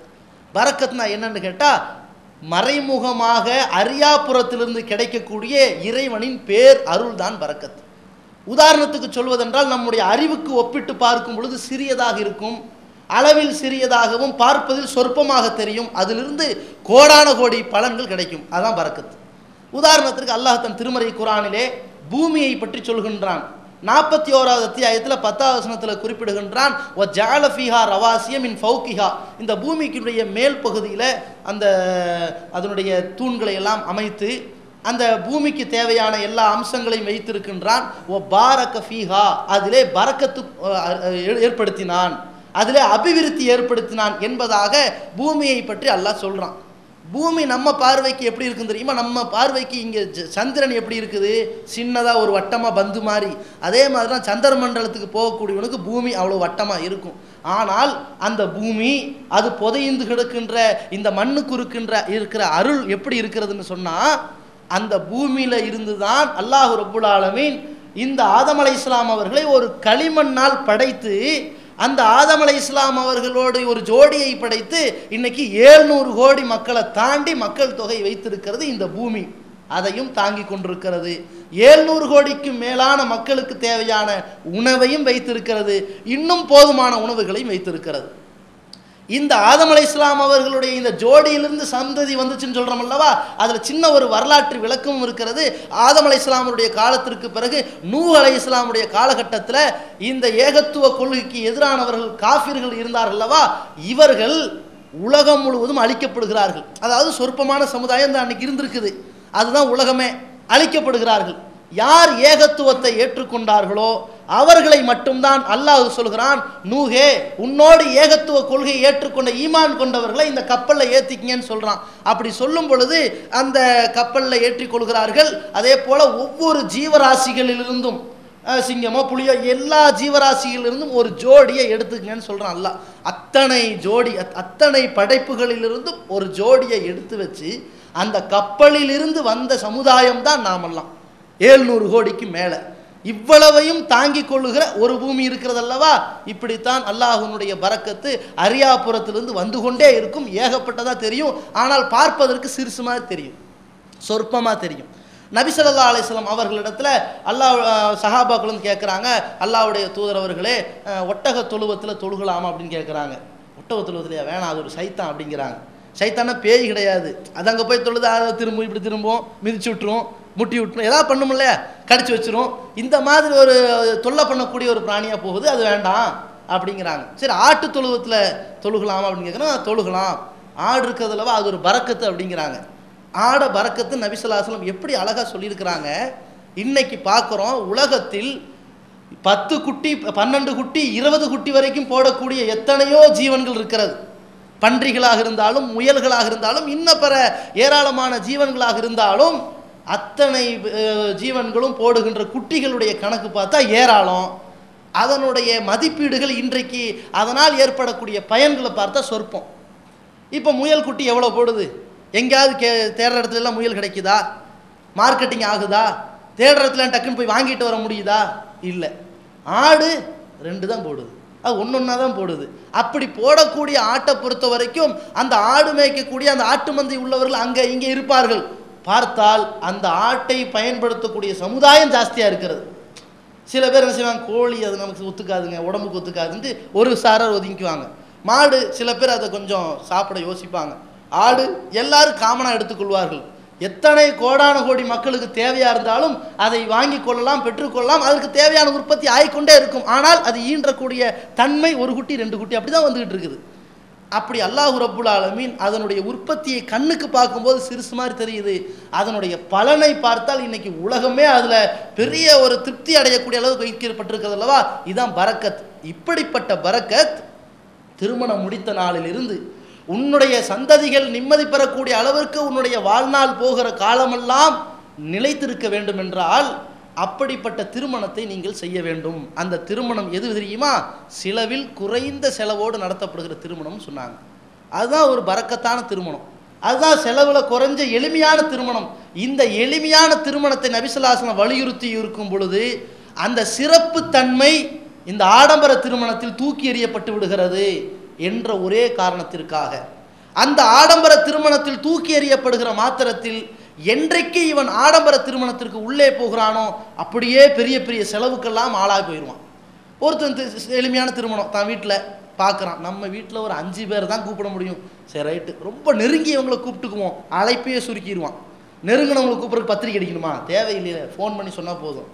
பரக்கத்னா என்னன்னு கேட்டால் மறைமுகமாக அரியாபுரத்திலிருந்து கிடைக்கக்கூடிய இறைவனின் பேர் அருள் தான் பரக்கத். உதாரணத்துக்கு சொல்வதென்றால் நம்முடைய அறிவுக்கு ஒப்பிட்டு பார்க்கும் பொழுது சிறியதாக இருக்கும், அளவில் சிறியதாகவும் பார்ப்பதில் சொற்பமாக தெரியும், அதிலிருந்து கோடான கோடி பலன்கள் கிடைக்கும், அதுதான் பரக்கத். உதாரணத்திற்கு அல்லாஹ் தன் திருமறை குர்ஆனிலே பூமியை பற்றி சொல்கின்றான். 41வது அத்தியாயத்தில் 10வது வசனத்தில் குறிப்பிடுகின்றான், வ ஜஅல ஃபீஹா ரவாசிய மின் ஃபௌகிஹா, இந்த பூமிக்குடைய மேல் பகுதியில் அதனுடைய தூண்களை எல்லாம் அமைத்து அந்த பூமிக்கு தேவையான எல்லா அம்சங்களையும் வைத்திருக்கின்றான். வ பாரக ஃபீஹா, அதிலே பரக்கத்து ஏற்படுத்தினான், அதிலே அபிவிருத்தி ஏற்படுத்தினான் என்பதாக பூமியை பற்றி அல்லாஹ் சொல்கிறான். பூமி நம்ம பார்வைக்கு எப்படி இருக்குன்னு தெரியுமா? நம்ம பார்வைக்கு இங்கே சந்திரன் எப்படி இருக்குது, சின்னதாக ஒரு வட்டமாக பந்து மாதிரி, அதே மாதிரி தான் சந்திர மண்டலத்துக்கு போகக்கூடியவனுக்கு பூமி அவ்வளோ வட்டமாக இருக்கும். ஆனால் அந்த பூமி அது புதைந்து கிடக்கின்ற இந்த மண்ணுக்கு இருக்கிற அருள் எப்படி இருக்கிறதுன்னு சொன்னால், அந்த பூமியில் இருந்து தான் அல்லாஹ் ரப்புல் ஆலமீன் இந்த ஆதம் அலைஹிஸ்ஸலாம் அவர்களை ஒரு களிமண்ணால் படைத்து, அந்த ஆதம் அலைஹிஸ்ஸலாம் அவர்களோடு ஒரு ஜோடியை படைத்து இன்னைக்கு 700 கோடி மக்களை தாண்டி மக்கள் தொகை வைத்திருக்கிறது இந்த பூமி. அதையும் தாங்கி கொண்டிருக்கிறது. 700 கோடிக்கும் மேலான மக்களுக்கு தேவையான உணவையும் வைத்திருக்கிறது, இன்னும் போதுமான உணவுகளையும் வைத்திருக்கிறது. இந்த ஆதம் அலைஹிஸ்ஸலாம் அவர்களுடைய இந்த ஜோடியிலிருந்து சந்ததி வந்துச்சுன்னு சொல்கிறோம் அல்லவா, அதில் சின்ன ஒரு வரலாற்று விளக்கமும் இருக்கிறது. ஆதம் அலைஹிஸ்ஸலாமுடைய காலத்திற்கு பிறகு நூஹ் அலைஹிஸ்ஸலாமுடைய காலகட்டத்தில் இந்த ஏகத்துவ கொள்கைக்கு எதிரானவர்கள் காஃபிர்கள் இருந்தார்கள் அல்லவா, இவர்கள் உலகம் முழுவதும் அழிக்கப்படுகிறார்கள். அதாவது சொற்பமான சமுதாயம் தான் அன்னைக்கு இருந்திருக்குது, அதுதான் உலகமே, அழிக்கப்படுகிறார்கள். யார் ஏகத்துவத்தை ஏற்றுக்கொண்டார்களோ அவர்களை மட்டும்தான் அல்லாஹ் சொல்கிறான், நூஹே உன்னோடு ஏகத்துவ கொள்கையை ஏற்றுக்கொண்ட ஈமான் கொண்டவர்களை இந்த கப்பலில் ஏற்றிக்கிங்கன்னு சொல்கிறான். அப்படி சொல்லும் பொழுது அந்த கப்பலில் ஏற்றிக்கொள்கிறார்கள். அதே போல் ஒவ்வொரு ஜீவராசிகளிலிருந்தும், சிங்கமோ புலியோ, எல்லா ஜீவராசிகளிலிருந்தும் ஒரு ஜோடியை எடுத்துக்கங்கன்னு சொல்கிறான் அல்லாஹ். அத்தனை ஜோடி, அத்தனை படைப்புகளிலிருந்தும் ஒரு ஜோடியை எடுத்து வச்சு அந்த கப்பலிலிருந்து வந்த சமுதாயம் தான் நாமெல்லாம் 700 கோடிக்கு மேலே. இவ்வளவையும் தாங்கிக் கொள்ளுகிற ஒரு பூமி இருக்கிறதல்லவா. இப்படித்தான் அல்லாஹ்வுடைய பரக்கத்து அரியாபுரத்திலிருந்து வந்து கொண்டே இருக்கும். ஏகப்பட்டதாக தெரியும், ஆனால் பார்ப்பதற்கு சிறுசுமாக தெரியும், சொற்பமாக தெரியும். நபி ஸல்லல்லாஹு அலைஹி வஸல்லம் அவர்களிடத்தில் அல்லாஹ் சஹாபாக்களும் கேட்குறாங்க, அல்லாஹ்வுடைய தூதர் அவர்களே, ஒட்டக தொழுவத்தில் தொழுகலாமா அப்படின்னு கேட்குறாங்க. ஒட்டக தொழுவத்திலையா? வேணாம், அது ஒரு சைத்தான் அப்படிங்கிறாங்க. சைத்தானா பேய் கிடையாது, அது அங்கே போய் தொழுது அதை திரும்பும், இப்படி திரும்பும், மிதிச்சு விட்டுரும், முட்டி விட்டுரும், ஏதாவது பண்ணும் இல்லையா, கடிச்சு வச்சிரும். இந்த மாதிரி ஒரு தொல்லை பண்ணக்கூடிய ஒரு பிராணியாக போகுது, அது வேண்டாம் அப்படிங்கிறாங்க. சரி, ஆட்டு தொழுவத்தில் தொழுகலாமா அப்படின்னு கேட்குறோம். தொழுகலாம், ஆடு இருக்கிறதுலவா அது ஒரு பரக்கத்து அப்படிங்கிறாங்க. ஆட பரக்கத்து நபி ஸல்லல்லாஹு அலைஹி வஸல்லம் எப்படி அழகாக சொல்லியிருக்கிறாங்க. இன்னைக்கு பார்க்குறோம், உலகத்தில் 10 குட்டி, 12 குட்டி, 20 குட்டி வரைக்கும் போடக்கூடிய எத்தனையோ ஜீவன்கள் இருக்கிறது. பன்றிகளாக இருந்தாலும் முயல்களாக இருந்தாலும் இன்ன பிற ஏராளமான ஜீவன்களாக இருந்தாலும் அத்தனை ஜீவன்களும் போடுகின்ற குட்டிகளுடைய கணக்கு பார்த்தா ஏராளம். அதனுடைய மதிப்பீடுகள் இன்றைக்கு அதனால் ஏற்படக்கூடிய பயன்களை பார்த்தா சொற்பம். இப்போ முயல் குட்டி எவ்வளோ போடுது? எங்கேயாவது தேடுற இடத்துல எல்லாம் முயல் கிடைக்குதா? மார்க்கெட்டிங் ஆகுதா? தேடுற இடத்துல டக்குன்னு போய் வாங்கிட்டு வர முடியுதா? இல்லை. ஆடு 2 தான் போடுது, அது ஒன்றா தான் போடுது. அப்படி போடக்கூடிய ஆட்டை பொறுத்த வரைக்கும் அந்த ஆடு மேய்க்கக்கூடிய அந்த ஆட்டு மந்தை உள்ளவர்கள் அங்கே இங்கே இருப்பார்கள். பார்த்தால் அந்த ஆட்டை பயன்படுத்தக்கூடிய சமுதாயம் ஜாஸ்தியாக இருக்கிறது. சில பேர் என்ன செய்வாங்க, கோழி அது நமக்கு ஒத்துக்காதுங்க, உடம்புக்கு ஒத்துக்காதுன்ட்டு ஒரு சாரர் ஒதுங்கிக்குவாங்க. மாடு சில பேர் அதை கொஞ்சம் சாப்பிட யோசிப்பாங்க. ஆடு எல்லாரும் காமனாக எடுத்துக்கொள்வார்கள். எத்தனை கோடான கோடி மக்களுக்கு தேவையாக இருந்தாலும் அதை வாங்கி கொள்ளலாம், பெற்றுக்கொள்ளலாம். அதற்கு தேவையான உற்பத்தி ஆகிக்கொண்டே இருக்கும். ஆனால் அது ஈன்றக்கூடிய தன்மை 1 குட்டி 2 குட்டி அப்படி தான் வந்துக்கிட்டு இருக்குது. அப்படி அல்லாஹ் ரப்புல் ஆலமீன் அதனுடைய உற்பத்தியை கண்ணுக்கு பார்க்கும்போது சிறுசு மாதிரி தெரியுது. அதனுடைய பலனை பார்த்தால் இன்னைக்கு உலகமே அதில் பெரிய ஒரு திருப்தி அடையக்கூடிய அளவுக்கு வைக்கப்பட்டிருக்கிறது அல்லவா? இதுதான் பரக்கத். இப்படிப்பட்ட பரக்கத் திருமணம் முடித்த நாளிலிருந்து உன்னுடைய சந்ததிகள் நிம்மதி பெறக்கூடிய அளவிற்கு உன்னுடைய வாழ்நாள் போகிற காலமெல்லாம் நிலைத்திருக்க வேண்டும் என்றால் அப்படிப்பட்ட திருமணத்தை நீங்கள் செய்ய வேண்டும். அந்த திருமணம் எது தெரியுமா? செலவில் குறைந்த செலவோடு நடத்தப்படுகிற திருமணம் சொன்னாங்க. அதுதான் ஒரு பரக்கத்தான திருமணம். அதுதான் செலவில் குறைஞ்ச எளிமையான திருமணம். இந்த எளிமையான திருமணத்தை நபி ஸல்லல்லாஹு அலைஹி வஸல்லம் வலியுறுத்தி இருக்கும் பொழுது அந்த சிறப்பு தன்மை இந்த ஆடம்பர திருமணத்தில் தூக்கி எறியப்பட்டு விடுகிறது என்ற ஒரே காரணத்திற்காக அந்த ஆடம்பர திருமணத்தில் தூக்கி எறியப்படுகிற மாத்திரத்தில் என்றைக்கு இவன் ஆடம்பர திருமணத்திற்கு உள்ளே போகிறானோ அப்படியே பெரிய பெரிய செலவுக்கெல்லாம் ஆளாகி போயிடுவான். ஒருத்தன் எளிமையான திருமணம் தான் வீட்டில் பார்க்குறான். நம்ம வீட்டில் ஒரு 5 பேர் தான் கூப்பிட முடியும். சரி ரைட்டு, ரொம்ப நெருங்கியவங்களை கூப்பிட்டுக்குவோம், அழைப்பையே சுருக்கிடுவான். நெருங்கினவங்களை கூப்பிட்றதுக்கு பத்திரிக்கை அடிக்கணுமா? தேவையில்லையே, ஃபோன் பண்ணி சொன்னால் போதும்.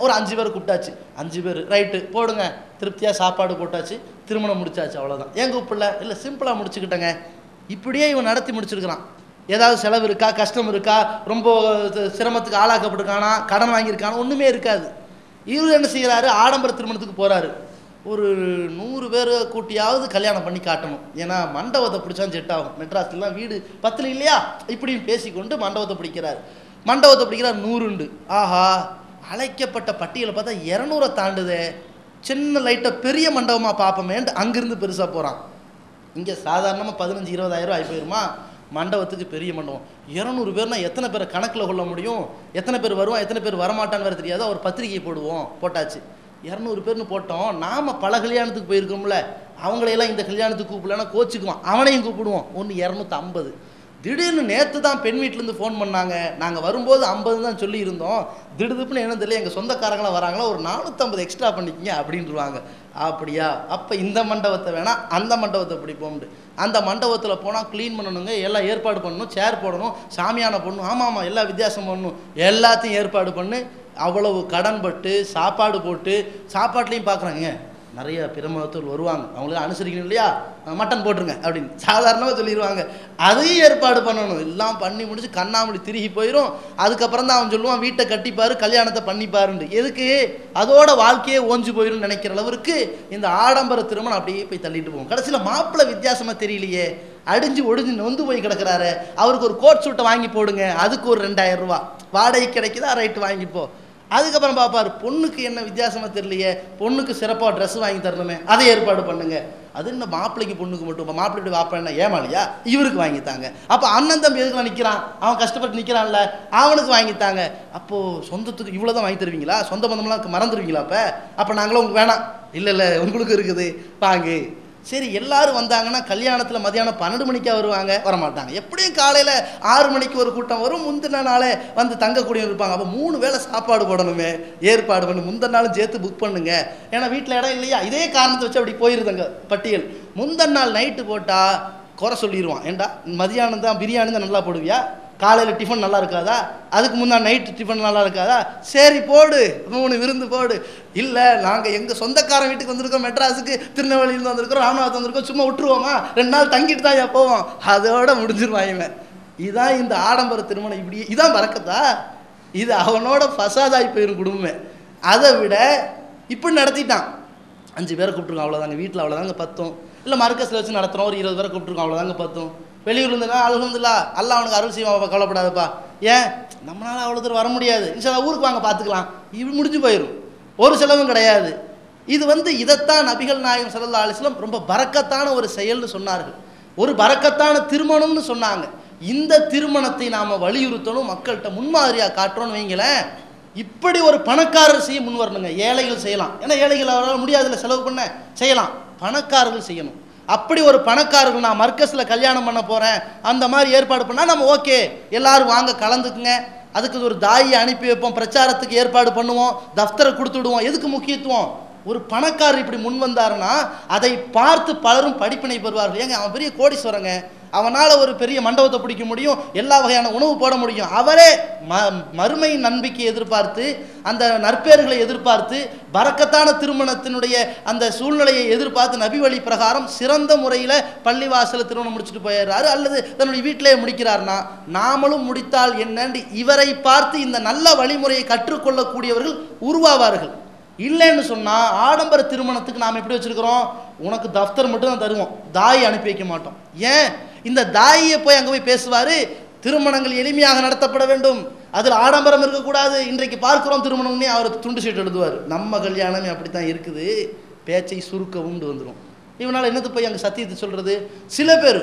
ஒரு 5 பேர் கூப்பிட்டாச்சு, 5 பேர் ரைட்டு போடுங்க, திருப்தியாக சாப்பாடு போட்டாச்சு, திருமணம் முடிச்சாச்சு, அவ்வளோதான். ஏன் கூப்பிடல? இல்லை சிம்பிளாக முடிச்சுக்கிட்டேங்க. இப்படியே இவன் நடத்தி முடிச்சிருக்கிறான். ஏதாவது செலவு இருக்கா, கஷ்டம் இருக்கா, ரொம்ப சிரமத்துக்கு ஆளாக்கப்பட்டிருக்கானா, கடன் வாங்கியிருக்கானா, ஒன்றுமே இருக்காது. இவர் என்ன செய்கிறாரு? ஆடம்பர திருமணத்துக்கு போகிறாரு. ஒரு 100 பேர் கூட்டியாவது கல்யாணம் பண்ணி காட்டணும். ஏன்னா மண்டபத்தை பிடிச்சாலும் செட் ஆகும். மெட்ராஸ்லாம் வீடு 10 இல்லையா, இப்படின்னு பேசிக்கொண்டு மண்டபத்தை பிடிக்கிறார். 100 உண்டு. ஆஹா, அழைக்கப்பட்ட பட்டியலை பார்த்தா 200 தாண்டுதே, சின்ன லைட்டாக பெரிய மண்டபமாக பார்ப்போமேன்ட்டு அங்கேருந்து பெருசாக போகிறான். இங்கே சாதாரணமாக 15-20 ஆகி போயிருமா? மண்டபத்துக்கு பெரிய மண்டபம். 200 பேர்னா எத்தனை பேரை கணக்கில் கொள்ள முடியும்? எத்தனை பேர் வருவான், எத்தனை பேர் வரமாட்டான்னு வேறு தெரியாத ஒரு பத்திரிகை போடுவோம். போட்டாச்சு. 200 பேர்னு போட்டோம். நாம் பல கல்யாணத்துக்கு போயிருக்கோம்ல, அவங்களையெல்லாம் இந்த கல்யாணத்துக்கு கூப்பிடலன்னா கோச்சிக்குவான், அவனையும் கூப்பிடுவோம். 250. திடீர்னு நேற்று தான் பெண் வீட்டிலேருந்து ஃபோன் பண்ணாங்க, நாங்கள் வரும்போது 50 தான் சொல்லி இருந்தோம், திடுதுப்புன்னு என்ன தெரியல, எங்கள் சொந்தக்காரங்களாம் வராங்களா, ஒரு 450 எக்ஸ்ட்ரா பண்ணிக்கிங்க அப்படின்ட்டுருவாங்க. அப்படியா, அப்போ இந்த மண்டபத்தை வேணாம், அந்த மண்டபத்தை பிடிப்போம்ட்டு. அந்த மண்டபத்தில் போனால் க்ளீன் பண்ணணுங்க, எல்லாம் ஏற்பாடு பண்ணணும், சேர் போடணும், சாமியான போடணும், ஆமாம் எல்லா வித்தியாசம் பண்ணணும், எல்லாத்தையும் ஏற்பாடு பண்ணி அவ்வளவு கடன் பட்டு சாப்பாடு போட்டு, சாப்பாட்லேயும் பார்க்குறாங்க நிறைய பிற மதத்தூர் வருவாங்க, அவங்களுக்கு அனுசரிக்கணும் இல்லையா, மட்டன் போட்டுருங்க அப்படின்னு சாதாரணமாக சொல்லிடுவாங்க. அதையும் ஏற்பாடு பண்ணணும். எல்லாம் பண்ணி முடிச்சு கண்ணாமூடி திருகி போயிடும். அதுக்கப்புறம் தான் அவன் சொல்லுவான் வீட்டை கட்டிப்பாரு, கல்யாணத்தை பண்ணிப்பாருண்டு. எதுக்கு? அதோட வாழ்க்கையே ஓஞ்சு போயிடும் நினைக்கிற அளவுக்கு இந்த ஆடம்பர திருமணம் அப்படியே போய் தள்ளிட்டு போகும். கடைசியில் மாப்பிள்ளை வித்தியாசமாக தெரியலையே, அடிஞ்சு ஒடிஞ்சு நொந்து போய் கிடக்கிறாரு, அவருக்கு ஒரு கோட் சூட்டை வாங்கி போடுங்க, அதுக்கு ஒரு 2000 ரூபா வாடகை கிடைக்குதா, ரைட்டு வாங்கிப்போ. அதுக்கப்புறம் பார்ப்பார், பொண்ணுக்கு என்ன வித்தியாசமாக தெரியலையே, பொண்ணுக்கு சிறப்பாக ட்ரெஸ் வாங்கி தரணுமே, அதை ஏற்பாடு பண்ணுங்க. அது என்ன மாப்பிள்ளைக்கு பொண்ணுக்கு மட்டும், மாப்பிள்ளை வாப்பா என்ன ஏமாலியா, இவருக்கு வாங்கித்தாங்க. அப்போ அண்ணன் தம்பி எதுக்குலாம் நிற்கிறான், அவன் கஷ்டப்பட்டு நிற்கிறான்ல, அவனுக்கு வாங்கித்தாங்க. அப்போது சொந்தத்துக்கு இவ்வளோ தான் வாங்கி தருவீங்களா, சொந்த பந்தம்லாம் மறந்துடுவீங்களா? அப்போ நாங்களும் உங்களுக்கு வேணாம், இல்லை உங்களுக்கு இருக்குது வாங்கு. சரி, எல்லாரும் வந்தாங்கன்னா கல்யாணத்தில் மதியானம் 12 மணிக்கா வருவாங்க, வரமாட்டாங்க. எப்படியும் காலையில் 6 மணிக்கு ஒரு கூட்டம் வரும், முந்தின நாளே வந்து தங்கக்கூடியவங்க இருப்பாங்க. அப்போ 3 வேளை சாப்பாடு போடணுமே, ஏற்பாடு பண்ணி முந்தின நாளும் சேர்த்து புக் பண்ணுங்க, ஏன்னா வீட்டில் இடம் இல்லையா. இதே காரணத்தை வச்சு அப்படி போயிருந்தாங்க பட்டியல். முந்தின நாள் நைட்டு போட்டால் குறை சொல்லிடுவான், ஏண்டா மதியானம் தான் பிரியாணி தான் நல்லா போடுவியா, காலையில் டிஃபன் நல்லா இருக்காதா, அதுக்கு முன்னாடி நைட்டு டிஃபன் நல்லா இருக்காதா, சரி போடு 3 விருந்து போடு. இல்லை நாங்கள் எங்கள் சொந்தக்காரன் வீட்டுக்கு வந்திருக்கோம், மெட்ராஸுக்கு திருநெல்வேலியிலேருந்து வந்திருக்கிறோம், ராமநாதம் வந்திருக்கோம், சும்மா விட்டுருவோமா, 2 நாள் தங்கிட்டு தான் போவோம், அதோட முடிஞ்சிருவாங்க. இதுதான் இந்த ஆடம்பர திருமணம். இப்படி இதான் பறக்கத்தா? இது அவனோட ஃபசாதாகி போயிடும் குடும்பமே. அதை விட இப்படி நடத்திட்டான். 5 பேரை கூப்பிட்டுருக்கோம், அவ்வளோதாங்க, வீட்டில் அவ்வளோதாங்க பத்தும். இல்லை மர்கஸில் வச்சு நடத்துகிறோம், ஒரு 20 பேரை கூப்பிட்டுருக்கோம், அவ்வளோதாங்க பத்தும். வெளியூர்ல இருந்துன்னா அல்ஹம்துலில்லாஹ் அல்லாஹ் அவனுக்கு அருள் செய்வான், கவலைப்படாதப்பா. ஏன் நம்மளால் அவ்வளோ தூரம் வர முடியாது, இன்ஷால்லாஹ் ஊருக்கு வாங்க பார்த்துக்கலாம், இது முடிஞ்சு போயிடும், ஒரு செலவும் கிடையாது. இது இதைத்தான் நபிகள் நாயகம் ஸல்லல்லாஹு அலைஹி வஸல்லம் ரொம்ப பரக்கத்தான ஒரு செயல்னு சொன்னார்கள், ஒரு பரக்கத்தான திருமணம்னு சொன்னாங்க. இந்த திருமணத்தை நாம் வலியுறுத்தணும், மக்கள்கிட்ட முன்மாதிரியாக காட்டுறோன்னு வைங்களேன். இப்படி ஒரு பணக்காரர் செய்ய முன் வரணுங்க. ஏழைகள் செய்யலாம், ஏன்னா ஏழைகள் அவரால் முடியாதுல செலவு பண்ண, செய்யலாம். பணக்காரர்கள் செய்யணும். அப்படி ஒரு பணக்காரர்கள், நான் மர்கஸில் கல்யாணம் பண்ண போகிறேன் அந்த மாதிரி ஏற்பாடு பண்ணால் நம்ம ஓகே, எல்லாரும் வாங்க கலந்துக்குங்க, அதுக்கு ஒரு தாயை அனுப்பி வைப்போம், பிரச்சாரத்துக்கு ஏற்பாடு பண்ணுவோம், தஃப்தரை கொடுத்து விடுவோம். எதுக்கு முக்கியத்துவம்? ஒரு பணக்காரர் இப்படி முன் வந்தாருன்னா அதை பார்த்து பலரும் படிப்பினை பெறுவார்கள். ஏங்க அவன் பெரிய கோடீஸ்வரங்க, அவனால் ஒரு பெரிய மண்டபத்தை பிடிக்க முடியும், எல்லா வகையான உணவு போட முடியும். அவரே மறுமை நம்பிக்கை எதிர்பார்த்து, அந்த நற்பேர்களை எதிர்பார்த்து, பரக்கத்தான திருமணத்தினுடைய அந்த சூழ்நிலையை எதிர்பார்த்து நபி வழி பிரகாரம் சிறந்த முறையில் பள்ளிவாசல திருமணம் முடிச்சுட்டு போயிடுறாரு, அல்லது தன்னுடைய வீட்டிலே முடிக்கிறார்னா நாமளும் முடித்தால் என்னன்னு இவரை பார்த்து இந்த நல்ல வழிமுறையை கற்றுக்கொள்ளக்கூடியவர்கள் உருவாவார்கள். இல்லைன்னு சொன்னால் ஆடம்பர திருமணத்துக்கு நாம் எப்படி வச்சுருக்கிறோம், உனக்கு தஃப்தர் மட்டும் தான் தருவோம், தாயை அனுப்பி வைக்க மாட்டோம். ஏன்? இந்த தாயை போய் அங்கே போய் பேசுவார், திருமணங்கள் எளிமையாக நடத்தப்பட வேண்டும், அதில் ஆடம்பரம் இருக்கக்கூடாது. இன்றைக்கு பார்க்குறோம் திருமணம்னே அவர் துண்டு சீட்டு எழுதுவார், நம்ம கல்யாணமே அப்படி தான் இருக்குது, பேச்சை சுருக்க உண்டு வந்துடும். இவனால் என்னது போய் அங்கே சத்தியத்தை சொல்கிறது? சில பேர்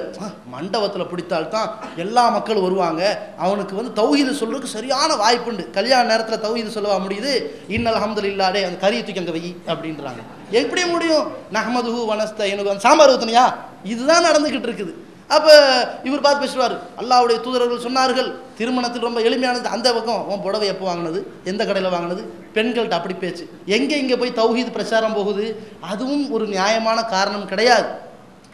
மண்டபத்தில் பிடித்தால்தான் எல்லா மக்களும் வருவாங்க, அவனுக்கு தௌஹீது சொல்கிறதுக்கு சரியான வாய்ப்புண்டு, கல்யாண நேரத்தில் தௌஹீது சொல்லவா முடியுது, இன்னல் அல்ஹம்துலில்லாஹ் அந்த கறியை தூக்கி அங்கே வை அப்படின்றாங்க. எப்படி முடியும்? நஹ்மதுஹு வனஸ்தஈனுஹு அந்த சாம்பார் ஊத்துனியா, இதுதான் நடந்துக்கிட்டு இருக்குது. அப்போ இவர் பார்த்து பேசுவார், அல்லாஹ்வுடைய தூதர்கள் சொன்னார்கள் திருமணத்தில் ரொம்ப எளிமையானது. அந்த பக்கம் உன் புடவை எப்போ வாங்கினது, எந்த கடையில் வாங்கினது, பெண்கள்கிட்ட அப்படி பேச்சு. இங்கே போய் தௌஹீத் பிரச்சாரம் போகுது, அதுவும் ஒரு நியாயமான காரணம் கிடையாது.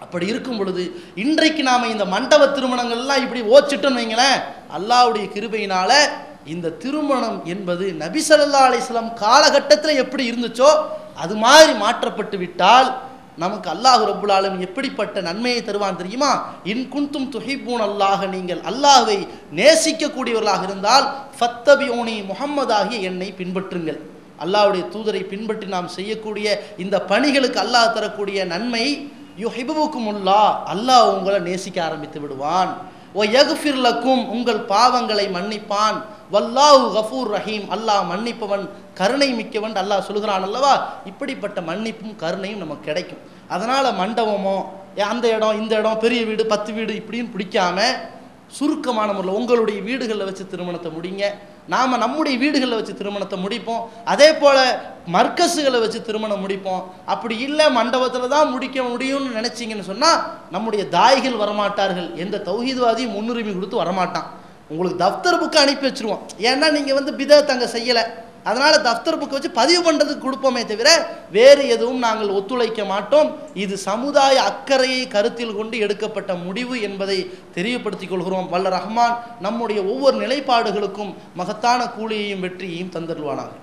அப்படி இருக்கும் பொழுது இன்றைக்கு நாம் இந்த மண்டப திருமணங்கள்லாம் இப்படி ஓச்சிட்டோன்னு வைங்களேன், அல்லாஹ்வுடைய கிருபையினால இந்த திருமணம் என்பது நபி ஸல்லல்லாஹு அலைஹி வஸல்லம் காலகட்டத்தில் எப்படி இருந்துச்சோ அது மாதிரி மாற்றப்பட்டு விட்டால் நமக்கு அல்லாஹ் ரப்புல் ஆலமீன் எப்படிப்பட்ட நன்மையை தருவான் தெரியுமா? இன் குன்தும் துஹிப்பூன் அல்லாஹ், நீங்கள் அல்லாஹ்வை நேசிக்கக்கூடியவர்களாக இருந்தால் ஃபத்தபிஊனி முஹம்மதாகிய என்னை பின்பற்றுங்கள். அல்லாஹ்வுடைய தூதரை பின்பற்றி நாம் செய்யக்கூடிய இந்த பணிகளுக்கு அல்லாஹ் தரக்கூடிய நன்மை யுஹிப்புக்குமுல்லாஹ், அல்லாஹ் உங்களை நேசிக்க ஆரம்பித்து விடுவான். ஓ யக்ஃபிர் லக்கும், உங்கள் பாவங்களை மன்னிப்பான். வல்லாஹு கஃபூர் ரஹீம், அல்லாஹ் மன்னிப்பவன் கருணை மிக்கவன் அல்லாஹ் சொல்கிறான் அல்லவா. இப்படிப்பட்ட மன்னிப்பும் கருணையும் நமக்கு கிடைக்கும். அதனால் மண்டபமோ அந்த இடம் இந்த இடம் பெரிய வீடு 10 வீடு இப்படின்னு பிடிக்காம சுருக்கமான முறையில் உங்களுடைய வீடுகளில் வச்சு திருமணத்தை முடிங்க. நாம் நம்முடைய வீடுகளில் வச்சு திருமணத்தை முடிப்போம். அதே போல் மர்கஸுகளை வச்சு திருமணம் முடிப்போம். அப்படி இல்லை மண்டபத்தில் தான் முடிக்க முடியும்னு நினச்சிங்கன்னு சொன்னால் நம்முடைய தாய்கள் வரமாட்டார்கள், எந்த தௌஹீத்வாதியும் முன்னுரிமை கொடுத்து வரமாட்டான். உங்களுக்கு தஃப்தர் புக்கை அனுப்பி வச்சுருவோம், ஏன்னா நீங்கள் பிதஅத் அங்கே செய்யலை, அதனால் தஃப்தர் புக்கை வச்சு பதிவு பண்ணுறதுக்கு கொடுப்போமே தவிர வேறு எதுவும் நாங்கள் ஒத்துழைக்க மாட்டோம். இது சமுதாய அக்கறையை கருத்தில் கொண்டு எடுக்கப்பட்ட முடிவு என்பதை தெரியப்படுத்திக் கொள்கிறோம். வல்ல ரஹ்மான் நம்முடைய ஒவ்வொரு நிலைப்பாடுகளுக்கும் மகத்தான கூலியையும் வெற்றியையும் தந்தருள்வானாக.